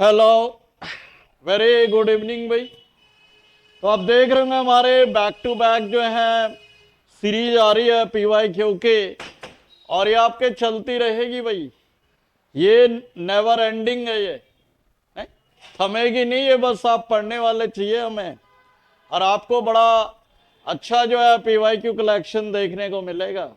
Hello, very good evening भाई। तो आप देख रहे होंगे हमारे बैक टू बैक जो है सीरीज आ रही है PYQ के, और ये आपके चलती रहेगी भाई। ये नेवर एंडिंग है, ये है? थमेगी नहीं ये, बस आप पढ़ने वाले चाहिए हमें, और आपको बड़ा अच्छा जो है PYQ कलेक्शन देखने को मिलेगा।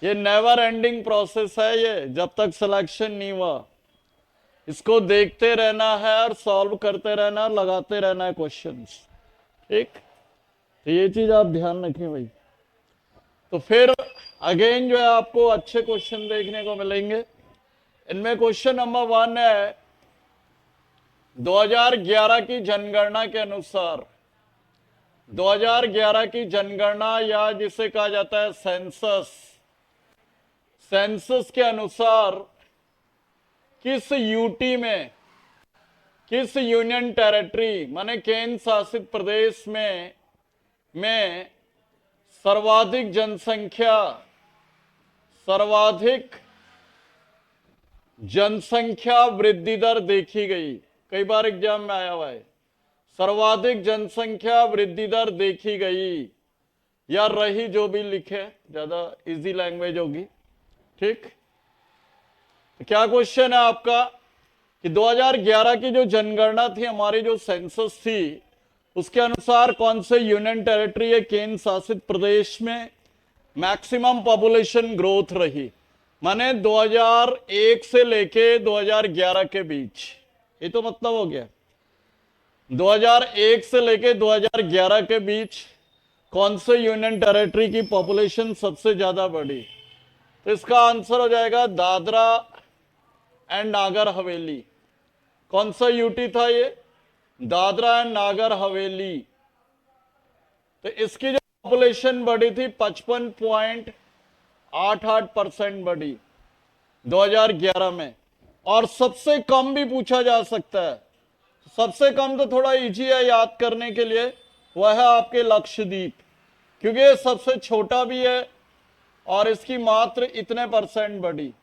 ये नेवर एंडिंग प्रोसेस है ये, जब तक सिलेक्शन नहीं हुआ। इसको देखते रहना है और सॉल्व करते रहना और लगाते रहना है क्वेश्चंस। ठीक, तो ये चीज आप ध्यान रखें भाई। तो फिर अगेन जो है आपको अच्छे क्वेश्चन देखने को मिलेंगे। इनमें क्वेश्चन नंबर 1 है 2011 की जनगणना के अनुसार, 2011 की जनगणना या जिसे कहा जाता है सेंसस, सेंसस के अनुसार किस यूटी में, किस यूनियन टेरिटरी माने केंद्र शासित प्रदेश में सर्वाधिक जनसंख्या वृद्धि दर देखी गई। कई बार एग्जाम में आया हुआ है, सर्वाधिक जनसंख्या वृद्धि दर देखी गई या रही, जो भी लिखे, ज्यादा इजी लैंग्वेज होगी। ठीक, तो क्या क्वेश्चन है आपका कि 2011 की जो जनगणना थी, हमारी जो सेंसस थी, उसके अनुसार कौन से यूनियन टेरिटरी या केंद्र शासित प्रदेश में मैक्सिमम पॉपुलेशन ग्रोथ रही, माने 2001 से लेके 2011 के बीच। ये तो मतलब हो गया 2001 से लेके 2011 के बीच कौन से यूनियन टेरिटरी की पॉपुलेशन सबसे ज्यादा बढ़ी। तो इसका आंसर हो जाएगा दादरा एंड नागर हवेली। कौन सा यूटी था ये? दादरा एंड नागर हवेली। तो इसकी जो पॉपुलेशन बढ़ी थी 55.88% बढ़ी 2011 में। और सबसे कम भी पूछा जा सकता है, सबसे कम तो थोड़ा इजी है याद करने के लिए, वह है आपके लक्षद्वीप, क्योंकि ये सबसे छोटा भी है और इसकी मात्र इतने परसेंट बढ़ी।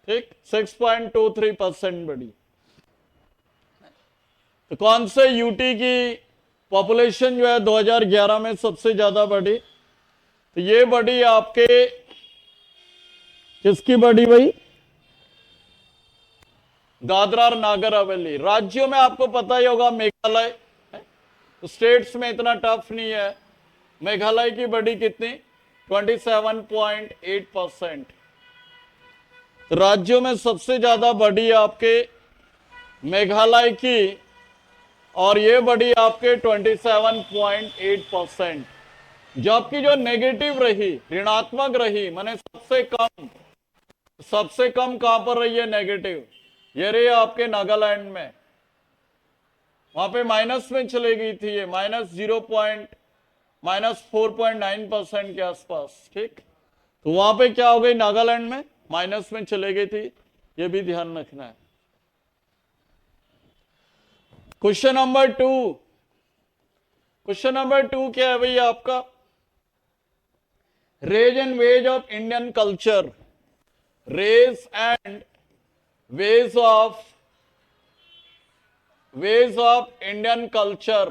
ठीक, 6.23% बढ़ी। तो कौन से यूटी की पॉपुलेशन जो है 2011 में सबसे ज्यादा बढ़ी? तो ये बढ़ी आपके, किसकी बढ़ी भाई? दादरा और नागर हवेली। राज्यों में आपको पता ही होगा मेघालय, तो स्टेट्स में इतना टफ नहीं है। मेघालय की बढ़ी कितनी? 27.8%। राज्यों में सबसे ज्यादा बढ़ी आपके मेघालय की, और ये बढ़ी आपके 27.8%। जबकि जो नेगेटिव रही, ऋणात्मक रही, माने सबसे कम कहां पर रही है नेगेटिव? ये रही आपके नागालैंड में, वहां पे माइनस में चली गई थी ये, -4.9% के आसपास। ठीक, तो वहां पे क्या हो गई? नागालैंड में माइनस में चले गई थी, ये भी ध्यान रखना है। क्वेश्चन नंबर 2, क्वेश्चन नंबर 2 क्या है भाई आपका? Rays and ways of Indian culture, rays and ways of Indian culture,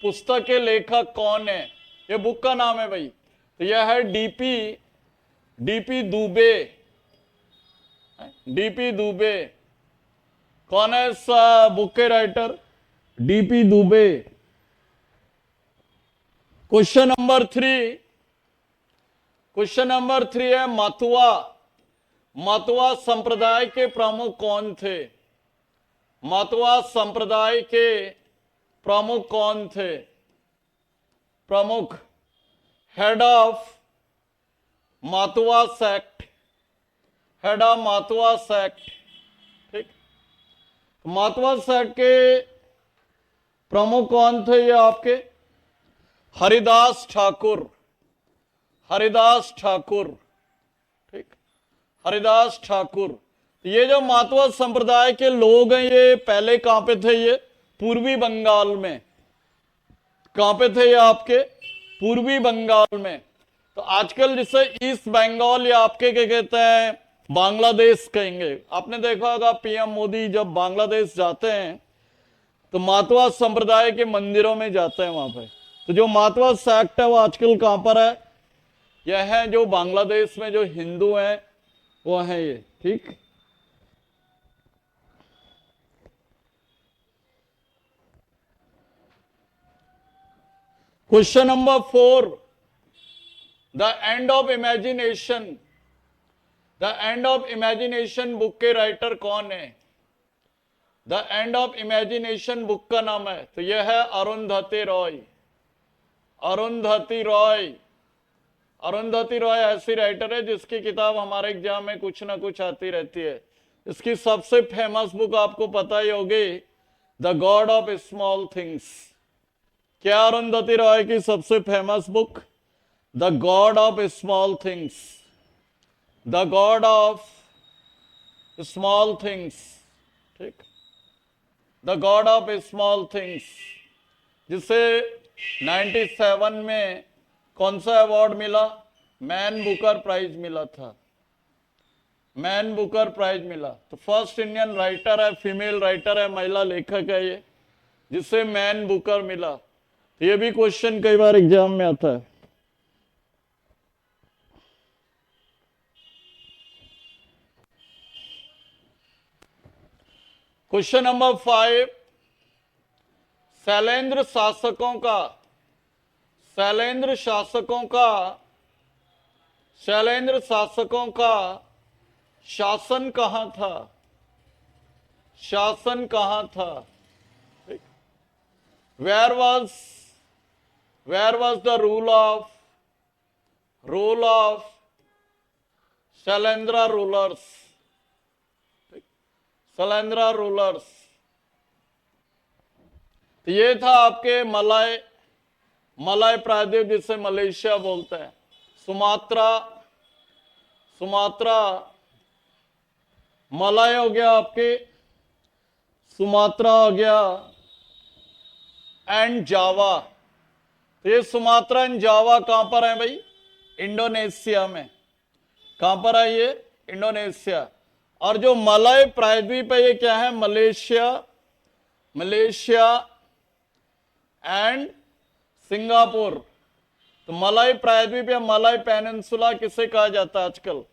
पुस्तक के लेखक कौन है? ये बुक का नाम है भाई। तो यह है डीपी दुबे। डीपी दुबे कौन है इस बुक के writer? DP Dubey. Question number 3, question number 3 है मतुआ संप्रदाय के प्रमुख कौन थे? मतुआ संप्रदाय के प्रमुख कौन थे? प्रमुख, head of Matua sect, head of Matua sect. ठीक, मातुआ सेक्ट के प्रमुख कौन थे? ये आपके हरिदास ठाकुर, हरिदास ठाकुर। ठीक, हरिदास ठाकुर। ये जो मातुआ संप्रदाय के लोग हैं, ये पहले कहां पे थे? ये पूर्वी बंगाल में। कहां पे थे ये आपके? पूर्वी बंगाल में। तो आजकल जिसे ईस्ट बंगाल या आपके क्या कहते हैं, बांग्लादेश कहेंगे। आपने देखा होगा पीएम मोदी जब बांग्लादेश जाते हैं तो मातवा संप्रदाय के मंदिरों में जाते हैं वहां पे। तो जो मातवा सेक्ट है वो आजकल कहां पर है? यह है जो बांग्लादेश में जो हिंदू हैं वो है ये, ठीक। Question number 4, the end of imagination. The end of imagination book के राइटर कौन है? The end of imagination book का नाम है, तो यह है अरुंधति रॉय। अरुंधति रॉय। अरुंधति रॉय ऐसी राइटर है जिसकी किताब हमारे एग्जाम में कुछ ना कुछ आती रहती है। इसकी सबसे फेमस बुक आपको पता ही होगी, the God of Small Things. क्या अरुंधति रॉय की सबसे famous book? The God of Small Things. The God of Small Things, ठीक। The God of Small Things, जिसे 97 में कौन सा अवार्ड मिला? मैन बुकर प्राइज मिला था। मैन बुकर प्राइज मिला। तो फर्स्ट इंडियन राइटर है, फीमेल राइटर है, महिला लेखक है ये, जिसे मैन बुकर मिला। तो ये भी क्वेश्चन कई बार एग्जाम में आता है। क्वेश्चन नंबर 5, शैलेंद्र शासकों का शैलेंद्र शासकों का शासन कहां था? शासन कहां था? Where was the rule of Shailendra rulers? Shailendra rulers, तो ये था आपके मलय प्रायद्वीप, जिसे मलेशिया बोलते हैं। सुमात्रा मलय हो गया आपके, सुमात्रा हो गया, एंड जावा। तो ये सुमात्रा एंड जावा कहां पर है भाई? इंडोनेशिया में। कहां पर है ये? इंडोनेशिया। और जो मलय प्रायद्वीप है ये क्या है? Malaysia and Singapore. तो मलय प्रायद्वीप या मलय पेनिनसुला किसे कहा जाता है आजकल?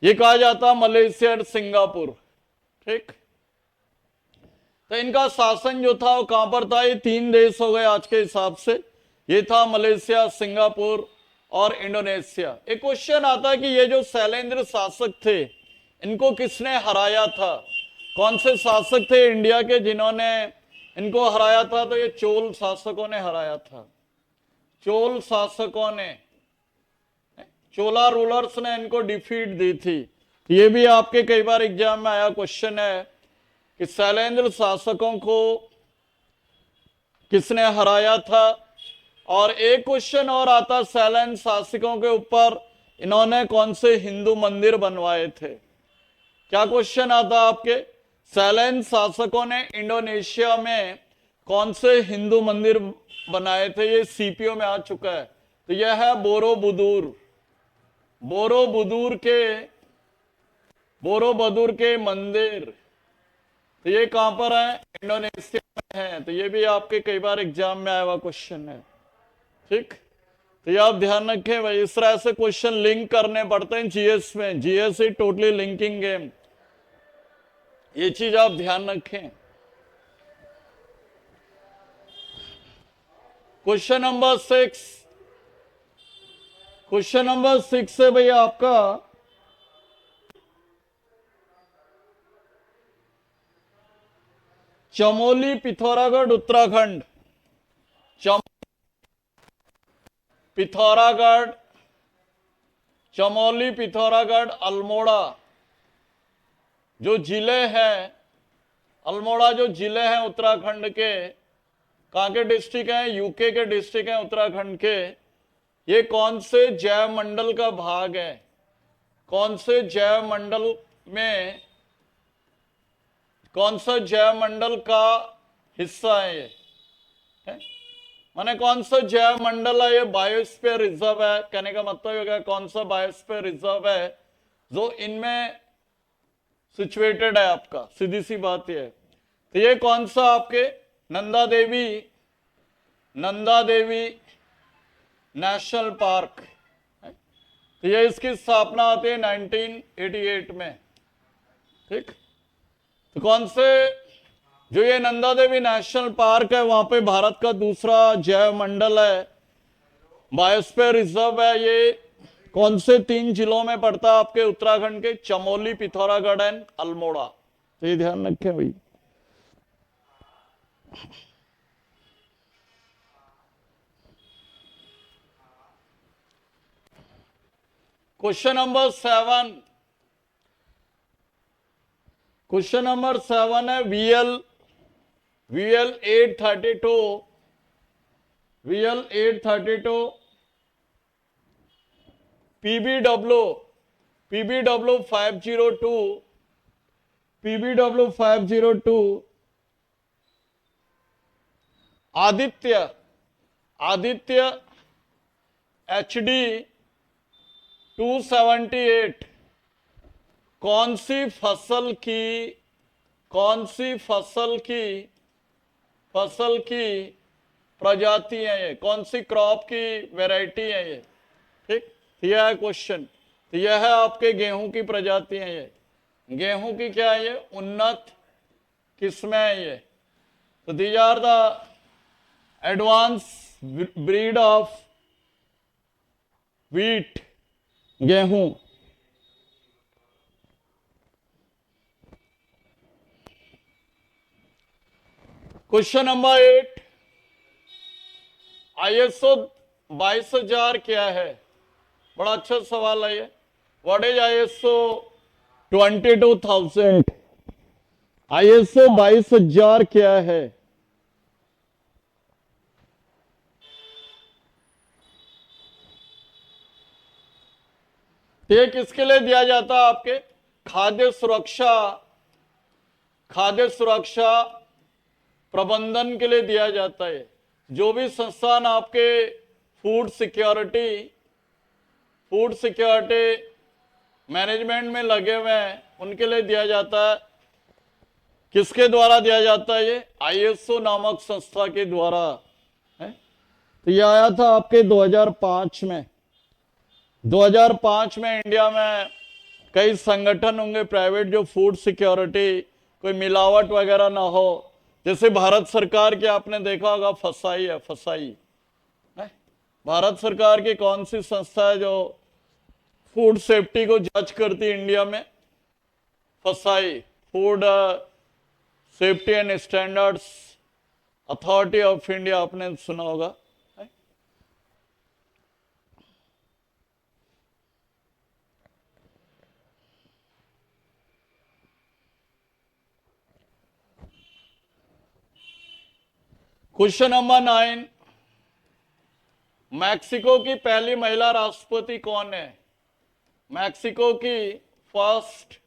ये कहा जाता है मलेशिया और सिंगापुर, ठीक। तो इनका शासन जो था वो कहां पर था? ये 3 देश हो गए आज के हिसाब से। ये था मलेशिया, सिंगापुर और इंडोनेशिया। एक क्वेश्चन आता है कि ये जो शैलेंद्र शासक थे इनको किसने हराया था? कौन से शासक थे इंडिया के जिन्होंने इनको हराया था? तो ये चोल शासकों ने हराया था। चोल शासकों ने, चोला रूलर्स ने इनको डिफीट दी थी। ये भी आपके कई बार एग्जाम में आया क्वेश्चन है कि शैलेंद्र शासकों को किसने हराया था। और एक क्वेश्चन और आता, शैलेंद्र शासकों के ऊपर इन्होंने कौन से हिंदू मंदिर बनवाए थे? क्या क्वेश्चन आता आपके? शैलेंद्र शासकों ने इंडोनेशिया में कौन से हिंदू मंदिर बनाए थे? ये सीपीओ में आ चुका है। तो यह है बोरोबुदुर के मंदिर। तो ये कहां पर है? इंडोनेशिया में है। तो ये भी आपके कई बार एग्जाम में आया हुआ क्वेश्चन है, ठीक। तो ये आप ध्यान रखें भाई, इस तरह से क्वेश्चन लिंक करने पड़ते हैं जीएस में। GS is totally linking game, ये चीज आप ध्यान रखें। क्वेश्चन नंबर 6, क्वेश्चन नंबर 6 है भैया आपका, चमोली पिथौरागढ़ उत्तराखंड। चमोली पिथौरागढ़ अल्मोड़ा जो जिले हैं, अल्मोड़ा जो जिले हैं उत्तराखंड के, कहां के डिस्ट्रिक्ट हैं? यूके के डिस्ट्रिक्ट हैं उत्तराखंड के। ये कौन से जैव मंडल का भाग है? कौन से जैव मंडल में, कौन सा जैव मंडल का हिस्सा है ये? माने कौन सा जैव मंडल है ये? बायोस्फीयर रिजर्व है। कहने का मतलब होगा कौन सा बायोस्फीयर रिजर्व है? जो इनमें सिचुएटेड है आपका, सीधी सी बात यह है। तो ये कौन सा आपके नंदा देवी नेशनल पार्क, तो ये इसकी स्थापना होती है 1988 में। ठीक, तो कौन से, जो ये नंदा देवी नेशनल पार्क है वहां पे भारत का दूसरा जैव मंडल है, बायोस्फीयर रिजर्व है। ये कौन से 3 जिलों में पड़ता है आपके उत्तराखंड के? चमोली, पिथौरागढ़ एंड अल्मोड़ा। तो ये ध्यान रखें भाई। क्वेश्चन नंबर 7, क्वेश्चन नंबर 7 है VL 832 PBW 502 आदित्य HD 278 कौन सी फसल की प्रजाति है ये? कौन सी क्रॉप की वैरायटी है ये? ठीक, यह है क्वेश्चन। तो यह है आपके गेहूं की प्रजाति है ये। गेहूं की क्या है ये? उन्नत किस्में है ये। तो these are the advance breed of wheat, गेहूं। क्वेश्चन नंबर 8, ISO 22000 क्या है? बड़ा अच्छा सवाल है ये। What is ISO 22,000? ISO 22000 क्या है? ये किसके लिए दिया जाता है? आपके खाद्य सुरक्षा प्रबंधन के लिए दिया जाता है। जो भी संस्थान आपके फूड सिक्योरिटी मैनेजमेंट में लगे हुए हैं उनके लिए दिया जाता है। किसके द्वारा दिया जाता है? ये ISO नामक संस्था के द्वारा है। तो ये आया था आपके 2005 में। 2005 में इंडिया में कई संगठन होंगे प्राइवेट जो फूड सिक्योरिटी, कोई मिलावट वगैरह ना हो, जैसे भारत सरकार की आपने देखा होगा फसाई है। भारत सरकार की कौन सी संस्था है जो फूड सेफ्टी को जज करती है इंडिया में? फसाई, food safety and standards authority of India, आपने सुना होगा। क्वेश्चन नंबर 9, मैक्सिको की पहली महिला राष्ट्रपति कौन है? मैक्सिको की फर्स्ट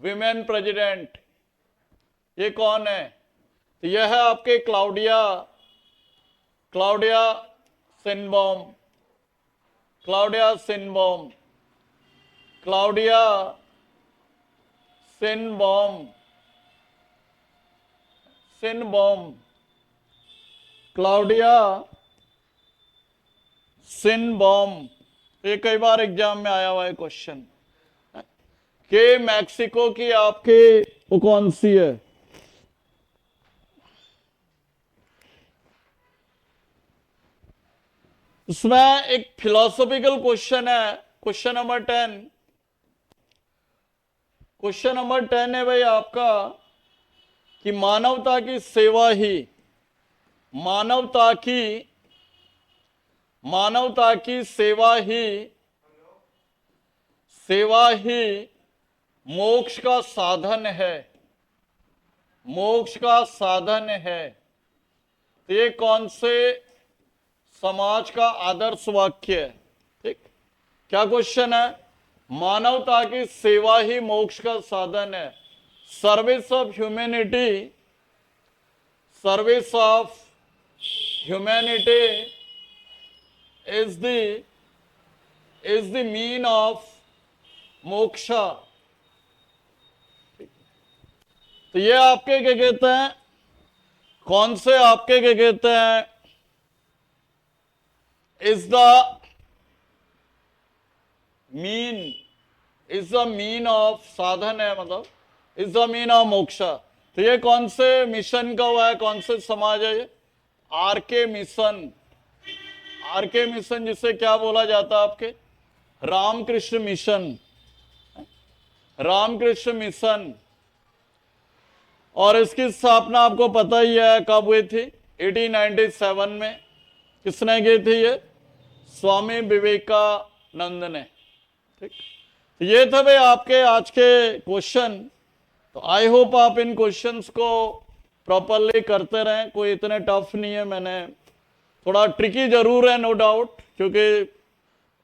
विमेन प्रेसिडेंट ये कौन है? तो यह है आपके क्लाउडिया सिनबॉम। ये कई बार एग्जाम में आया हुआ है क्वेश्चन कि मैक्सिको की आपके वो कौन सी है? इसमें एक फिलोसॉफिकल क्वेश्चन है। क्वेश्चन नंबर 10 है भाई आपका कि मानवता की सेवा ही मोक्ष का साधन है। तो ये कौन से समाज का आदर्श वाक्य है? ठीक, क्या क्वेश्चन है? मानवता की सेवा ही मोक्ष का साधन है। Service of humanity is the mean of moksha. तो ये आपके क्या कहते हैं, कौन से आपके क्या कहते हैं, is the mean, is the mean of साधन है, मतलब is the mean of moksha. तो ये कौन से मिशन का हुआ है, कौन से समाज है ये, आर के मिशन। आर के मिशन जिसे क्या बोला जाता है आपके, रामकृष्ण मिशन, रामकृष्ण मिशन। और इसकी स्थापना आपको पता ही है कब हुई थी, 1897 में। किसने की थी ये, स्वामी विवेकानंद ने। ठीक, तो ये थे भाई आपके आज के क्वेश्चन। तो आई होप आप इन क्वेश्चंस को प्रॉपरली करते रहें, कोई इतने टफ नहीं है। मैंने थोड़ा ट्रिकी जरूर है नो डाउट, क्योंकि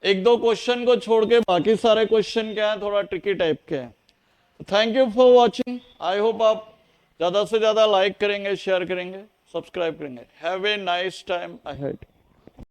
एक दो क्वेश्चन को छोड़ के बाकी सारे क्वेश्चन क्या है, थोड़ा ट्रिकी टाइप के हैं। Thank you for watching. I hope आप ज्यादा से ज्यादा लाइक करेंगे, शेयर करेंगे, सब्सक्राइब करेंगे। Have a nice time ahead.